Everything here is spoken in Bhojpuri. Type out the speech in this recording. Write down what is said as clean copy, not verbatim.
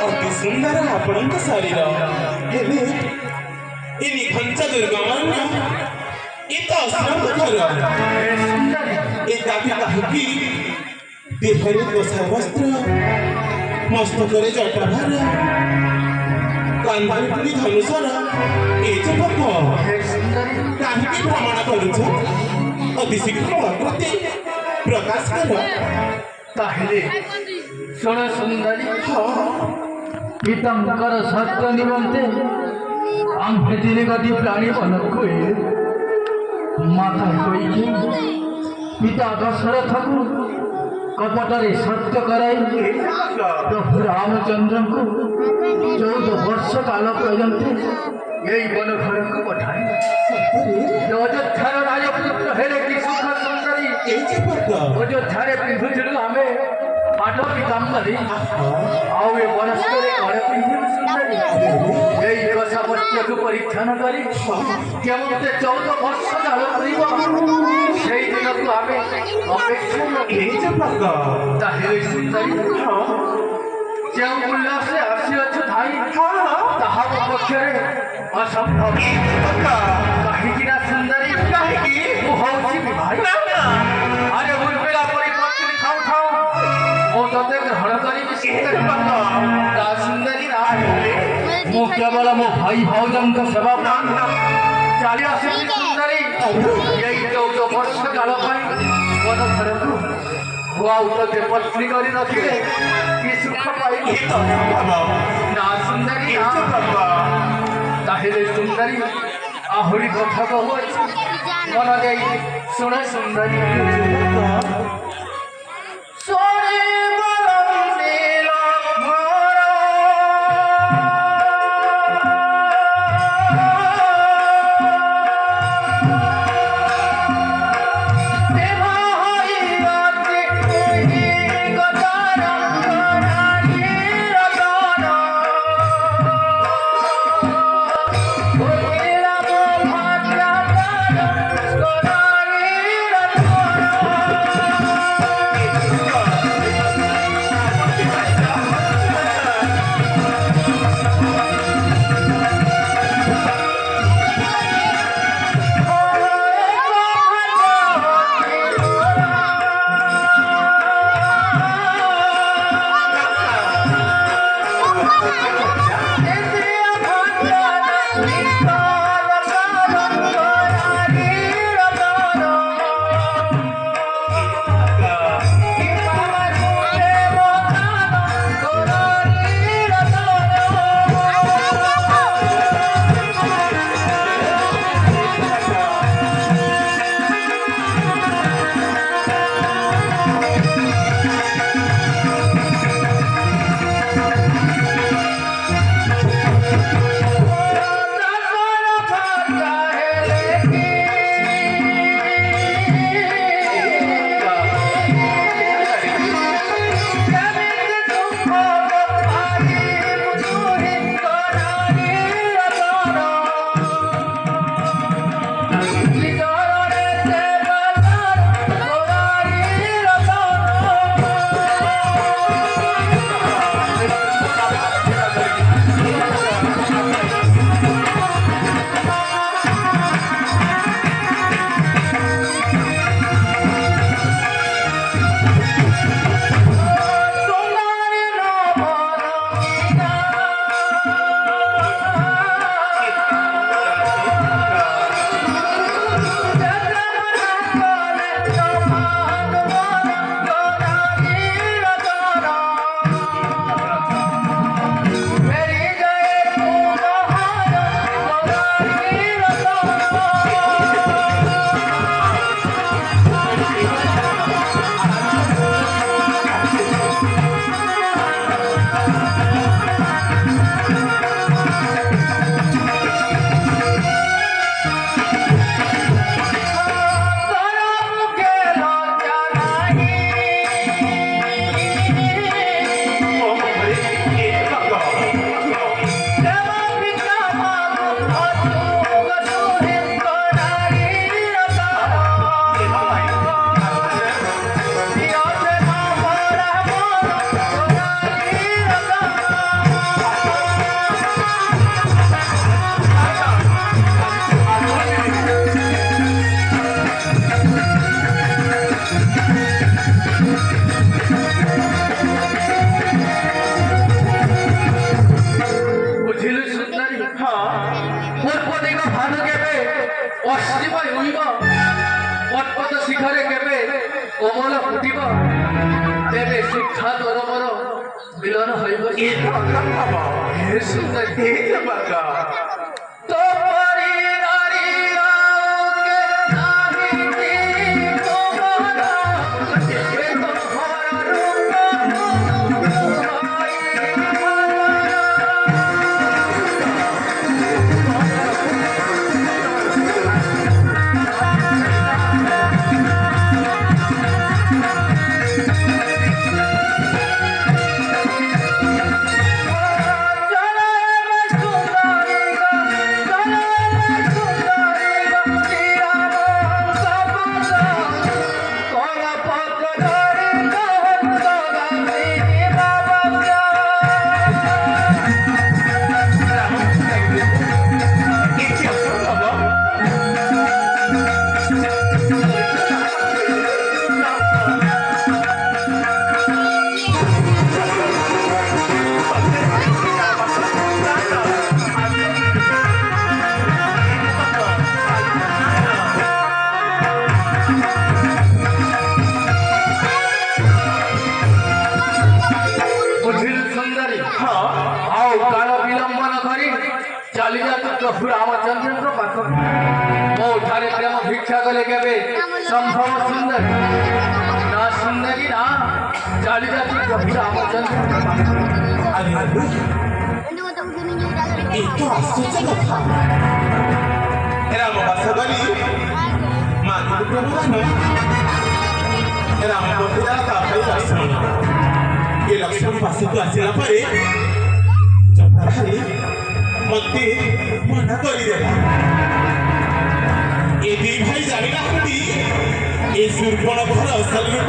अति सुंदर आपण शरीर हेले इनी घंचा दुर्गमान्य इत अस्त्र एकाकी काहकी देहरे गोसावस्त्र मस्तकरे जटाभार कांधारे पुरी धनुषर ए जपक काहीकी प्रमाण करूछ अति शीघ्र प्रति प्रकाश कर ताहिले सुन सुंदरी पितांकर सत्य निमंते आम्हे दिने गति प्राणी बन कोई माता कोई पिता दशरथ को कपटरे सत्य कराई प्रभु रामचंद्र को 14 वर्ष काल पर्यंत यही वन घर को पठाई अयोध्यार राजपुत्र हेले कि सुख सुंदरी अयोध्यारे पिंधुथिलु आमे पाठ पितांबरी आउ ए वनस्पति घरे पिंधु सुंदरी यही कसावस्त्र को परीक्षण करी केमते 14 वर्ष काल करिब सेई दिन को आमे अपेक्षा ताहिले सुंदरी जो उल्लास से आसियछ धाई ताहा पक्षरे असंभव कहीं सुंदरी कहीं भाई अरे उर्मिला परिपत्र खाऊ खाऊ मो तते ग्रहण करी सुंदरी ना मो केवल मो भाई भौजन का सेवा चली आसी सुंदरी यही 14 वर्ष काल वन घर को तते पत्नी करी रखिले कि सुख पाई ना सुंदरी ताहिले सुंदरी आहुरी कथा कहू मन दे सुन सुंदरी ଅମଳ ଫୁଟିବ ତେବେ ଶିକ୍ଷା ଦରବର ମିଳନ ହୋଇବ। ଏ ବାକା ବାବା ହେ ସୁନ୍ଦରୀ ଏ ବାକା तो परी नारी आओगे नाहिनी तुम्हारा ये तुम्हारा रूप तुम्हारी प्रभु रामचंद्र पाख मोठारे प्रेम भिक्षा कले केबे संभव सुंदर ना सुंदरी ना चली जाती प्रभु रामचंद्र अरे ये तो आश्चर्य कथा राम बासगली माधव प्रभु राम बंधुरा भाई लक्ष्मण ये लक्ष्मण पास को आसिला परे जटाधारी मते मना करिदेला ए दी भाई जानिना हती ए सुरपण घर असल रूप